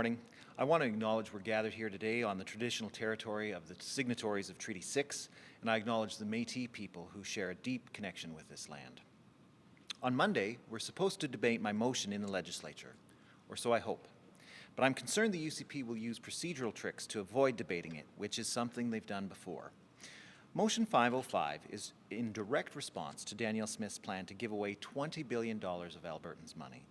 morning. I want to acknowledge we're gathered here today on the traditional territory of the signatories of Treaty 6, and I acknowledge the Métis people who share a deep connection with this land. On Monday, we're supposed to debate my motion in the legislature, or so I hope. But I'm concerned the UCP will use procedural tricks to avoid debating it, which is something they've done before. Motion 505 is in direct response to Danielle Smith's plan to give away $20 billion of Albertans' money.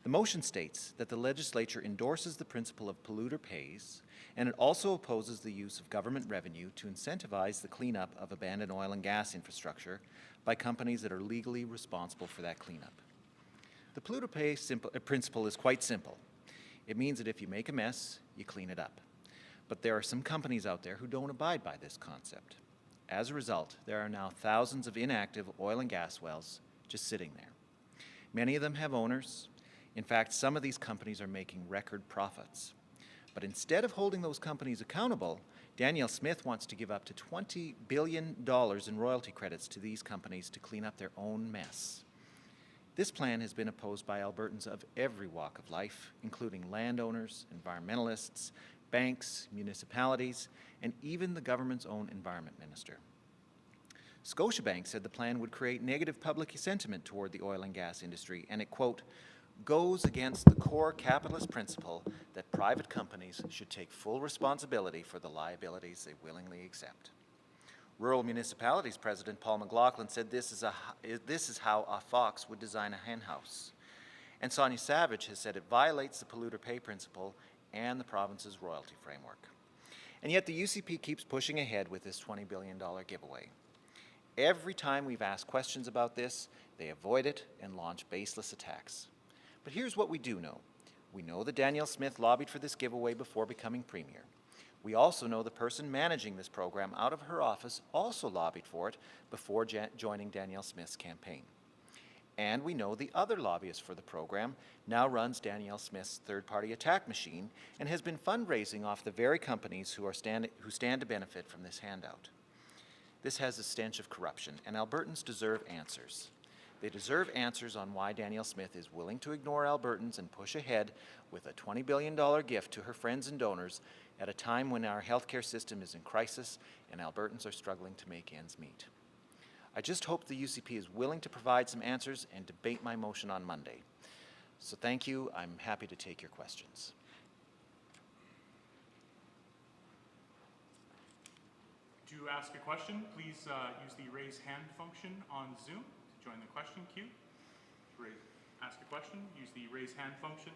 The motion states that the legislature endorses the principle of polluter pays, and it also opposes the use of government revenue to incentivize the cleanup of abandoned oil and gas infrastructure by companies that are legally responsible for that cleanup. The polluter pays principle is quite simple. It means that if you make a mess, you clean it up. But there are some companies out there who don't abide by this concept. As a result, there are now thousands of inactive oil and gas wells just sitting there. Many of them have owners. In fact, some of these companies are making record profits. But instead of holding those companies accountable, Danielle Smith wants to give up to $20 billion in royalty credits to these companies to clean up their own mess. This plan has been opposed by Albertans of every walk of life, including landowners, environmentalists, banks, municipalities, and even the government's own environment minister. Scotiabank said the plan would create negative public sentiment toward the oil and gas industry, and it, quote, goes against the core capitalist principle that private companies should take full responsibility for the liabilities they willingly accept. Rural Municipalities President Paul McLaughlin said this is how a fox would design a hen house. And Sonia Savage has said it violates the polluter pay principle and the province's royalty framework. And yet the UCP keeps pushing ahead with this $20 billion giveaway. Every time we've asked questions about this, they avoid it and launch baseless attacks. But here's what we do know. We know that Danielle Smith lobbied for this giveaway before becoming Premier. We also know the person managing this program out of her office also lobbied for it before joining Danielle Smith's campaign. And we know the other lobbyist for the program now runs Danielle Smith's third-party attack machine and has been fundraising off the very companies who stand to benefit from this handout. This has a stench of corruption, and Albertans deserve answers. They deserve answers on why Danielle Smith is willing to ignore Albertans and push ahead with a $20 billion gift to her friends and donors at a time when our healthcare system is in crisis and Albertans are struggling to make ends meet. I just hope the UCP is willing to provide some answers and debate my motion on Monday. So thank you. I'm happy to take your questions. To ask a question, please use the raise hand function on Zoom. Join the question queue. To ask a question, use the raise hand function.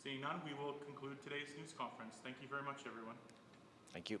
Seeing none, we will conclude today's news conference. Thank you very much, everyone. Thank you.